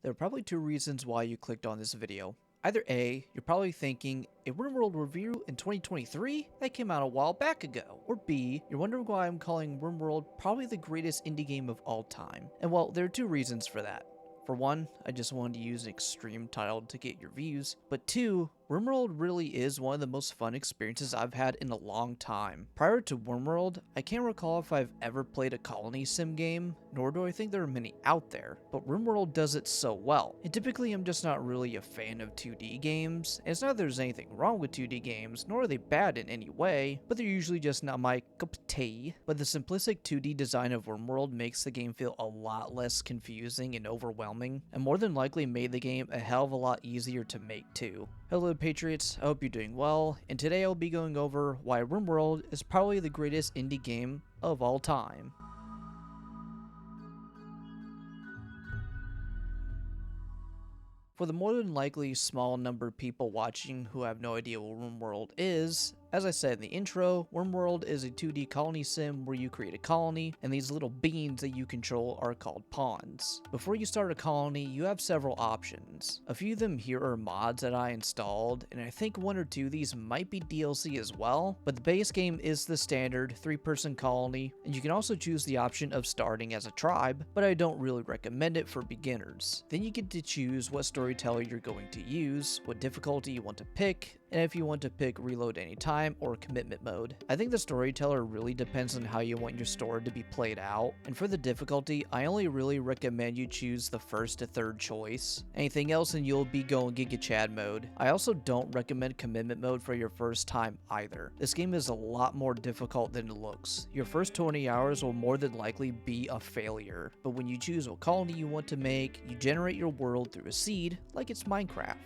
There are probably two reasons why you clicked on this video. Either A, you're probably thinking, a RimWorld review in 2023? That came out a while back ago. Or B, you're wondering why I'm calling RimWorld probably the greatest indie game of all time. And well, there are two reasons for that. For one, I just wanted to use an extreme title to get your views, but two, RimWorld really is one of the most fun experiences I've had in a long time. Prior to RimWorld, I can't recall if I've ever played a colony sim game, nor do I think there are many out there, but RimWorld does it so well. And typically I'm just not really a fan of 2D games, and it's not that there's anything wrong with 2D games, nor are they bad in any way, but they're usually just not my cup of tea. But the simplistic 2D design of RimWorld makes the game feel a lot less confusing and overwhelming, and more than likely made the game a hell of a lot easier to make too. Hello Patriots, I hope you're doing well, and today I'll be going over why RimWorld is probably the greatest indie game of all time. For the more than likely small number of people watching who have no idea what RimWorld is, as I said in the intro, RimWorld is a 2D colony sim where you create a colony, and these little beings that you control are called pawns. Before you start a colony, you have several options. A few of them here are mods that I installed, and I think one or two of these might be DLC as well, but the base game is the standard 3-person colony, and you can also choose the option of starting as a tribe, but I don't really recommend it for beginners. Then you get to choose what storyteller you're going to use, what difficulty you want to pick, and if you want to pick reload anytime or commitment mode. I think the storyteller really depends on how you want your story to be played out, and for the difficulty, I only really recommend you choose the first to third choice. Anything else and you'll be going Giga Chad mode. I also don't recommend commitment mode for your first time either. This game is a lot more difficult than it looks. Your first 20 hours will more than likely be a failure, but when you choose what colony you want to make, you generate your world through a seed, like it's Minecraft.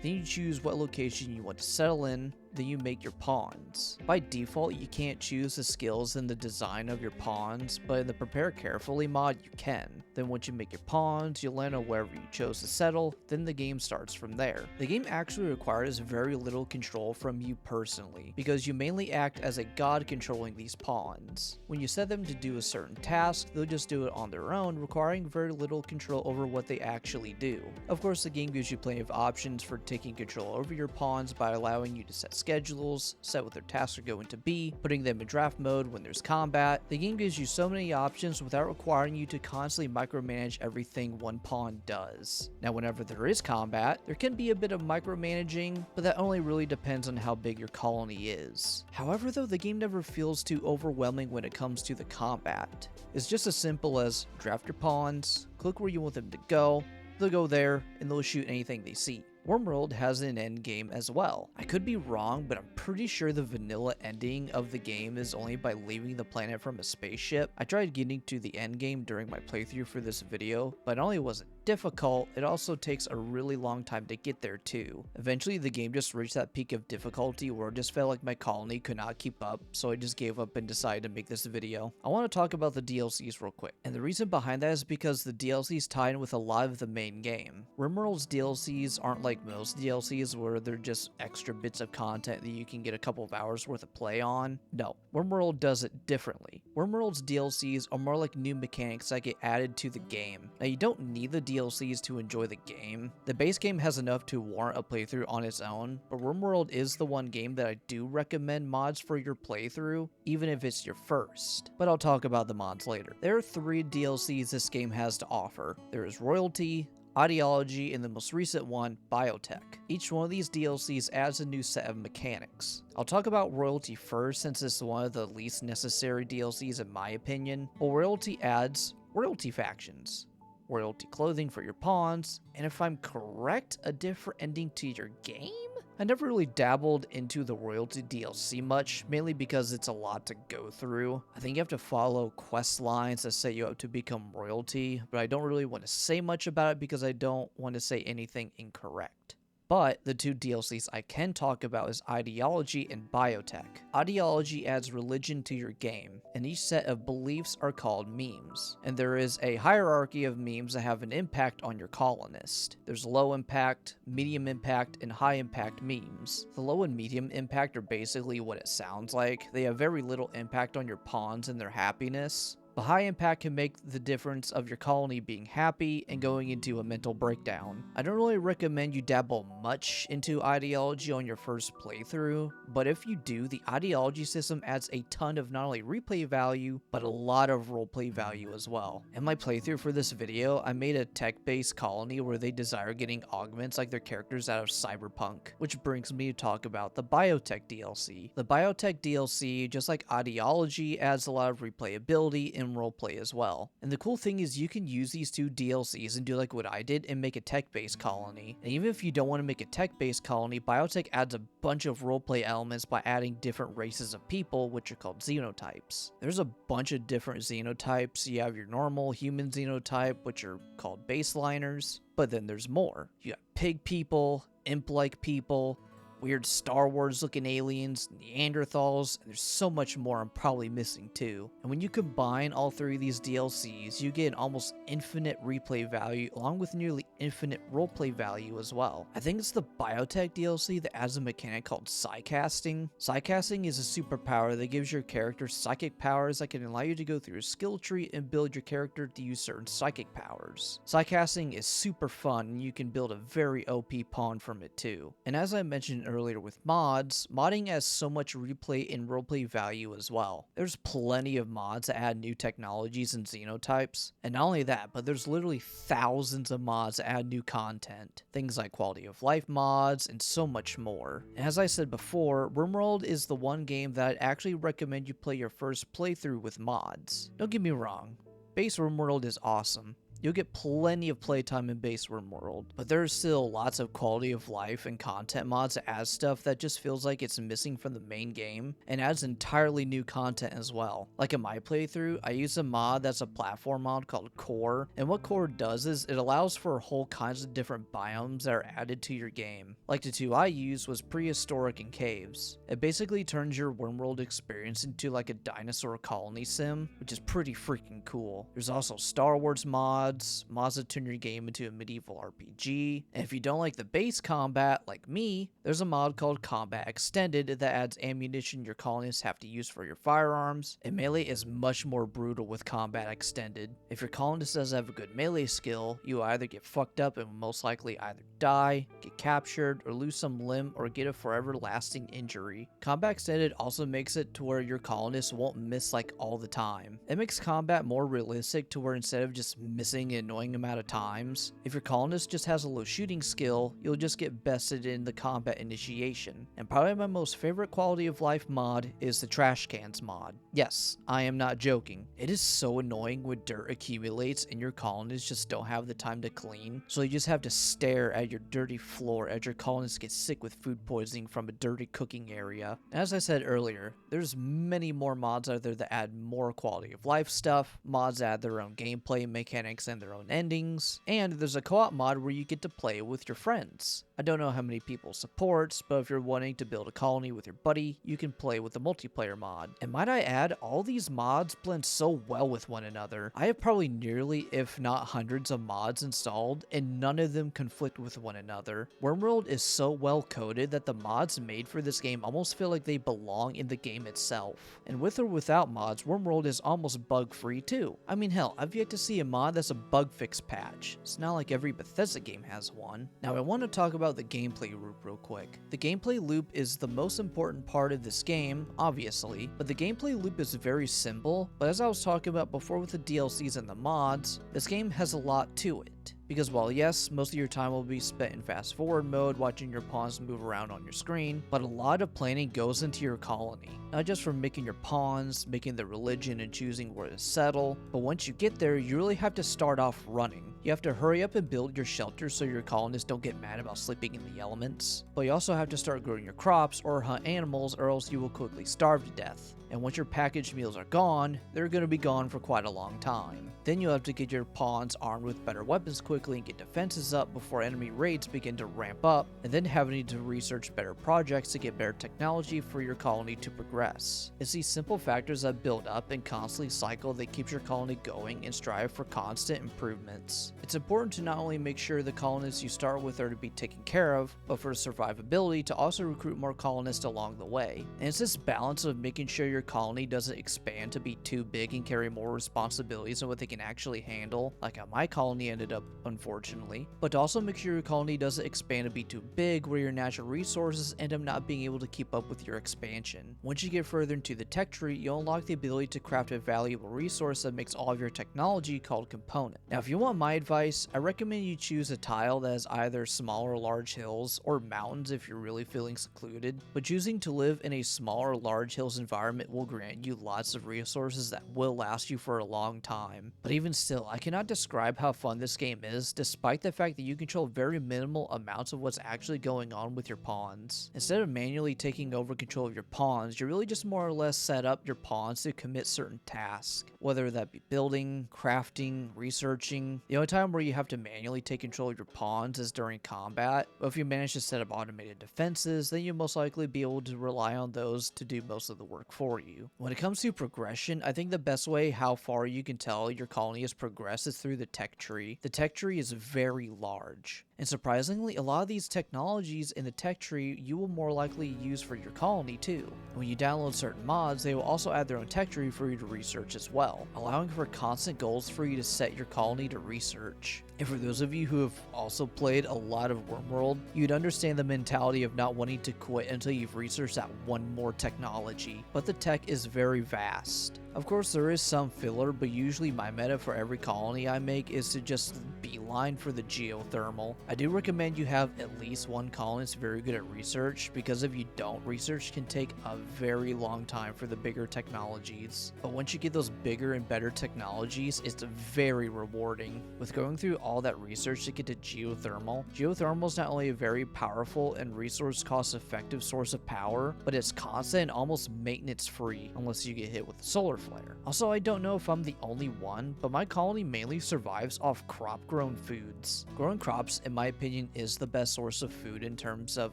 Then you choose what location you want to settle in, then you make your pawns. By default, you can't choose the skills and the design of your pawns, but in the Prepare Carefully mod, you can. Then once you make your pawns, you'll land on wherever you chose to settle, then the game starts from there. The game actually requires very little control from you personally, because you mainly act as a god controlling these pawns. When you set them to do a certain task, they'll just do it on their own, requiring very little control over what they actually do. Of course, the game gives you plenty of options for taking control over your pawns by allowing you to set schedules, set what their tasks are going to be, putting them in draft mode when there's combat. The game gives you so many options without requiring you to constantly micromanage everything one pawn does. Now, whenever there is combat, there can be a bit of micromanaging, but that only really depends on how big your colony is. However, though, the game never feels too overwhelming when it comes to the combat. It's just as simple as draft your pawns, click where you want them to go, they'll go there, and they'll shoot anything they see. RimWorld has an end game as well. I could be wrong, but I'm pretty sure the vanilla ending of the game is only by leaving the planet from a spaceship. I tried getting to the end game during my playthrough for this video, but not only was it difficult, it also takes a really long time to get there too. Eventually the game just reached that peak of difficulty where it just felt like my colony could not keep up, so I just gave up and decided to make this video. I want to talk about the DLCs real quick, and the reason behind that is because the DLCs tie in with a lot of the main game. RimWorld's DLCs aren't like most DLCs where they're just extra bits of content that you can get a couple of hours worth of play on. No, RimWorld does it differently. RimWorld's DLCs are more like new mechanics that get added to the game. Now, you don't need the DLCs to enjoy the game. The base game has enough to warrant a playthrough on its own, but RimWorld is the one game that I do recommend mods for your playthrough, even if it's your first. But I'll talk about the mods later. There are 3 DLCs this game has to offer. There is Royalty, Ideology, and the most recent one, Biotech. Each one of these DLCs adds a new set of mechanics. I'll talk about Royalty first since it's one of the least necessary DLCs in my opinion. Well, Royalty adds Royalty factions, Royalty clothing for your pawns, and if I'm correct, a different ending to your game? I never really dabbled into the Royalty DLC much, mainly because it's a lot to go through. I think you have to follow quest lines that set you up to become Royalty, but I don't really want to say much about it because I don't want to say anything incorrect. But the 2 DLCs I can talk about is Ideology and Biotech. Ideology adds religion to your game, and each set of beliefs are called memes. And there is a hierarchy of memes that have an impact on your colonist. There's low impact, medium impact, and high impact memes. The low and medium impact are basically what it sounds like. They have very little impact on your pawns and their happiness. But high impact can make the difference of your colony being happy and going into a mental breakdown. I don't really recommend you dabble much into ideology on your first playthrough, but if you do, the ideology system adds a ton of not only replay value, but a lot of roleplay value as well. In my playthrough for this video, I made a tech-based colony where they desire getting augments like their characters out of Cyberpunk, which brings me to talk about the Biotech DLC. The Biotech DLC, just like ideology, adds a lot of replayability and roleplay as well. And the cool thing is you can use these two DLCs and do like what I did and make a tech-based colony. And even if you don't want to make a tech-based colony, Biotech adds a bunch of roleplay elements by adding different races of people, which are called xenotypes. There's a bunch of different xenotypes. You have your normal human xenotype, which are called baseliners, but then there's more. You got pig people, imp-like people, weird Star Wars looking aliens, Neanderthals, and there's so much more I'm probably missing too. And when you combine all three of these DLCs, you get an almost infinite replay value along with nearly infinite roleplay value as well. I think it's the Biotech DLC that adds a mechanic called psycasting. Psycasting is a superpower that gives your character psychic powers that can allow you to go through a skill tree and build your character to use certain psychic powers. Psycasting is super fun and you can build a very OP pawn from it too. And as I mentioned earlier with mods, modding has so much replay and roleplay value as well. There's plenty of mods that add new technologies and xenotypes, and not only that, but there's literally thousands of mods that add new content. Things like quality of life mods and so much more. And as I said before, RimWorld is the one game that I'd actually recommend you play your first playthrough with mods. Don't get me wrong, base RimWorld is awesome. You'll get plenty of playtime in base RimWorld, but there's still lots of quality of life and content mods that add stuff that just feels like it's missing from the main game, and adds entirely new content as well. Like in my playthrough, I use a mod that's a platform mod called Core, and what Core does is it allows for whole kinds of different biomes that are added to your game. Like the two I used was prehistoric and caves. It basically turns your RimWorld experience into like a dinosaur colony sim, which is pretty freaking cool. There's also Star Wars mods that turn your game into a medieval RPG, and if you don't like the base combat like me, there's a mod called Combat Extended that adds ammunition your colonists have to use for your firearms, and melee is much more brutal with Combat Extended. If your colonist doesn't have a good melee skill, you either get fucked up and will most likely either die, get captured, or lose some limb, or get a forever lasting injury. Combat Extended also makes it to where your colonists won't miss like all the time. It makes combat more realistic to where instead of just missing an annoying amount of times, if your colonist just has a low shooting skill, you'll just get bested in the combat initiation. And probably my most favorite quality of life mod is the trash cans mod. Yes, I am not joking. It is so annoying when dirt accumulates and your colonists just don't have the time to clean, so you just have to stare at your dirty floor as your colonists get sick with food poisoning from a dirty cooking area. And as I said earlier, there's many more mods out there that add more quality of life stuff, mods that add their own gameplay mechanics and their own endings, and there's a co-op mod where you get to play with your friends. I don't know how many people supports, but if you're wanting to build a colony with your buddy, you can play with the multiplayer mod. And might I add, all these mods blend so well with one another. I have probably nearly, if not hundreds of mods installed, and none of them conflict with one another. RimWorld is so well coded that the mods made for this game almost feel like they belong in the game itself. And with or without mods, RimWorld is almost bug-free too. I mean hell, I've yet to see a mod that's a bug fix patch. It's not like every Bethesda game has one. Now I want to talk about the gameplay loop real quick. The gameplay loop is the most important part of this game, obviously, but the gameplay loop is very simple, but as I was talking about before with the DLCs and the mods, this game has a lot to it. Because while yes, most of your time will be spent in fast forward mode watching your pawns move around on your screen, but a lot of planning goes into your colony. Not just from making your pawns, making the religion and choosing where to settle, but once you get there, you really have to start off running. You have to hurry up and build your shelter so your colonists don't get mad about sleeping in the elements. But you also have to start growing your crops or hunt animals or else you will quickly starve to death. And once your packaged meals are gone, they're going to be gone for quite a long time. Then you'll have to get your pawns armed with better weapons quickly and get defenses up before enemy raids begin to ramp up, and then having to research better projects to get better technology for your colony to progress. It's these simple factors that build up and constantly cycle that keeps your colony going and strive for constant improvements. colonists. It's important to not only make sure the colonists you start with are to be taken care of, but for survivability to also recruit more colonists along the way. And it's this balance of making sure your colony doesn't expand to be too big and carry more responsibilities than what they can actually handle, like how my colony ended up, unfortunately, but to also make sure your colony doesn't expand to be too big where your natural resources end up not being able to keep up with your expansion. Once you get further into the tech tree, you'll unlock the ability to craft a valuable resource that makes all of your technology called component. Now, if you want my advice, I recommend you choose a tile that has either small or large hills, or mountains if you're really feeling secluded, but choosing to live in a small or large hills environment will grant you lots of resources that will last you for a long time. But even still, I cannot describe how fun this game is, despite the fact that you control very minimal amounts of what's actually going on with your pawns. Instead of manually taking over control of your pawns, you really just more or less set up your pawns to commit certain tasks, whether that be building, crafting, researching. The only time where you have to manually take control of your pawns is during combat, but if you manage to set up automated defenses, then you'll most likely be able to rely on those to do most of the work for you. When it comes to progression, I think the best way how far you can tell your colony has progressed is through the tech tree. The tech tree is very large. And surprisingly, a lot of these technologies in the tech tree you will more likely use for your colony too. When you download certain mods, they will also add their own tech tree for you to research as well, allowing for constant goals for you to set your colony to research. And for those of you who have also played a lot of RimWorld, you'd understand the mentality of not wanting to quit until you've researched that one more technology, but the tech is very vast. Of course, there is some filler, but usually my meta for every colony I make is to just beeline for the geothermal. I do recommend you have at least one colonist very good at research, because if you don't, research can take a very long time for the bigger technologies. But once you get those bigger and better technologies, it's very rewarding. With going through all that research to get to geothermal, geothermal is not only a very powerful and resource cost effective source of power, but it's constant and almost maintenance free unless you get hit with a solar flare. Also, I don't know if I'm the only one, but my colony mainly survives off crop grown foods. Growing crops, in my opinion, is the best source of food in terms of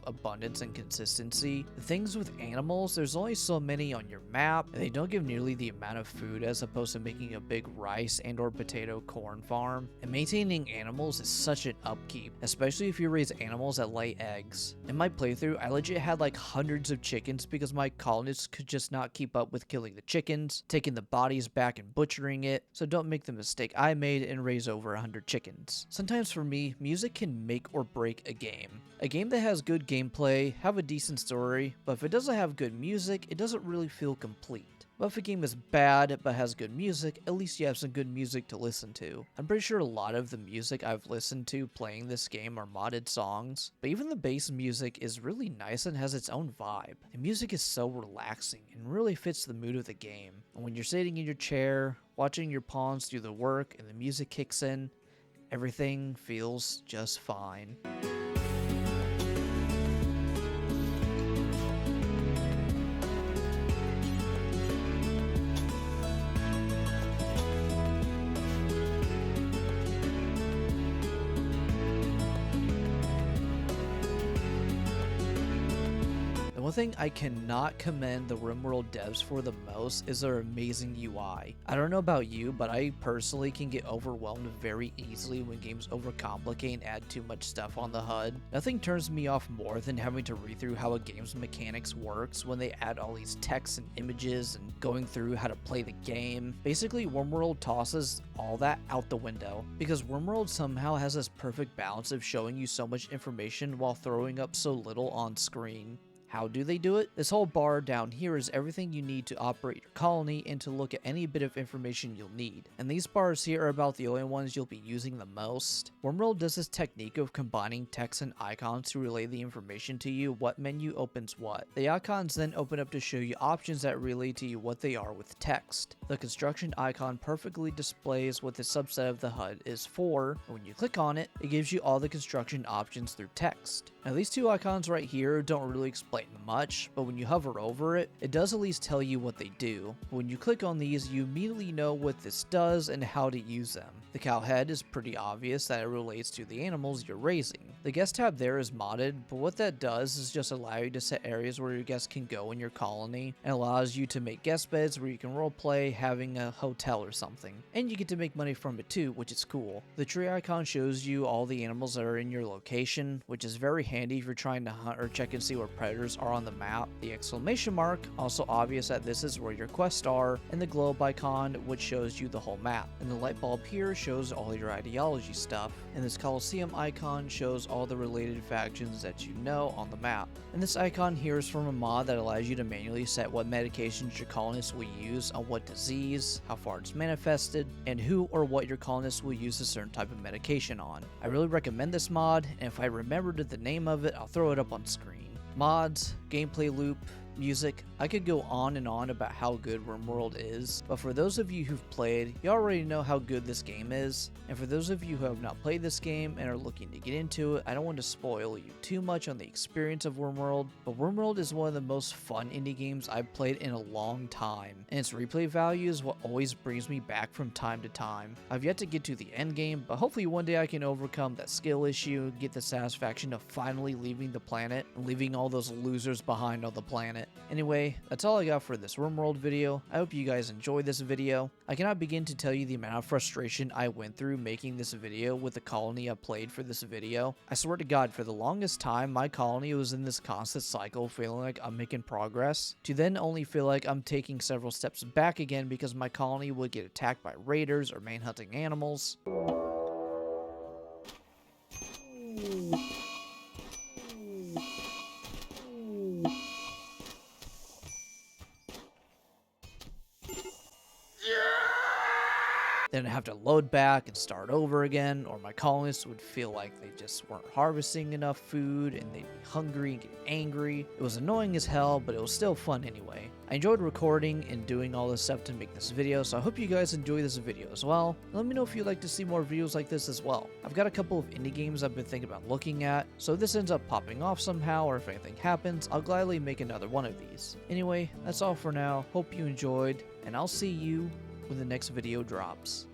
abundance and consistency. The things with animals, there's only so many on your map, and they don't give nearly the amount of food as opposed to making a big rice and or potato corn farm. And maintaining animals is such an upkeep, especially if you raise animals that lay eggs. In my playthrough, I legit had like hundreds of chickens because my colonists could just not keep up with killing the chickens, taking the bodies back and butchering it, so don't make the mistake I made and raise over 100 chickens. Sometimes for me, music can make or break a game. A game that has good gameplay, have a decent story, but if it doesn't have good music, it doesn't really feel complete. But if a game is bad but has good music, at least you have some good music to listen to. I'm pretty sure a lot of the music I've listened to playing this game are modded songs, but even the bass music is really nice and has its own vibe. The music is so relaxing and really fits the mood of the game. And when you're sitting in your chair, watching your pawns do the work and the music kicks in, everything feels just fine. One thing I cannot commend the RimWorld devs for the most is their amazing UI. I don't know about you, but I personally can get overwhelmed very easily when games overcomplicate and add too much stuff on the HUD. Nothing turns me off more than having to read through how a game's mechanics works when they add all these texts and images and going through how to play the game. Basically, RimWorld tosses all that out the window, because RimWorld somehow has this perfect balance of showing you so much information while throwing up so little on screen. How do they do it? This whole bar down here is everything you need to operate your colony and to look at any bit of information you'll need. And these bars here are about the only ones you'll be using the most. RimWorld does this technique of combining text and icons to relay the information to you what menu opens what. The icons then open up to show you options that relay to you what they are with text. The construction icon perfectly displays what the subset of the HUD is for, and when you click on it, it gives you all the construction options through text. Now these two icons right here don't really explain much, but when you hover over it, it does at least tell you what they do. When you click on these, you immediately know what this does and how to use them. The cow head is pretty obvious that it relates to the animals you're raising. The guest tab there is modded, but what that does is just allow you to set areas where your guests can go in your colony, and allows you to make guest beds where you can roleplay having a hotel or something. And you get to make money from it too, which is cool. The tree icon shows you all the animals that are in your location, which is very handy if you're trying to hunt or check and see where predators are on the map. The exclamation mark, also obvious that this is where your quests are, and the globe icon, which shows you the whole map. And the light bulb here shows all your ideology stuff, and this Colosseum icon shows all the related factions that you know on the map. And this icon here is from a mod that allows you to manually set what medications your colonists will use on what disease, how far it's manifested, and who or what your colonists will use a certain type of medication on. I really recommend this mod, and if I remembered the name of it, I'll throw it up on screen. Mods, gameplay loop, music. I could go on and on about how good RimWorld is, but for those of you who've played, you already know how good this game is, and for those of you who have not played this game and are looking to get into it, I don't want to spoil you too much on the experience of RimWorld, but RimWorld is one of the most fun indie games I've played in a long time, and its replay value is what always brings me back from time to time. I've yet to get to the end game, but hopefully one day I can overcome that skill issue, get the satisfaction of finally leaving the planet, and leaving all those losers behind on the planet. Anyway, that's all I got for this RimWorld video. I hope you guys enjoyed this video. I cannot begin to tell you the amount of frustration I went through making this video with the colony I played for this video. I swear to God, for the longest time, my colony was in this constant cycle, feeling like I'm making progress, to then only feel like I'm taking several steps back again because my colony would get attacked by raiders or manhunting animals. Then I'd have to load back and start over again, or my colonists would feel like they just weren't harvesting enough food and they'd be hungry and get angry. It was annoying as hell, but it was still fun anyway. I enjoyed recording and doing all this stuff to make this video, so I hope you guys enjoy this video as well. Let me know if you'd like to see more videos like this as well. I've got a couple of indie games I've been thinking about looking at, so if this ends up popping off somehow or if anything happens, I'll gladly make another one of these. Anyway, that's all for now. Hope you enjoyed, and I'll see you when the next video drops.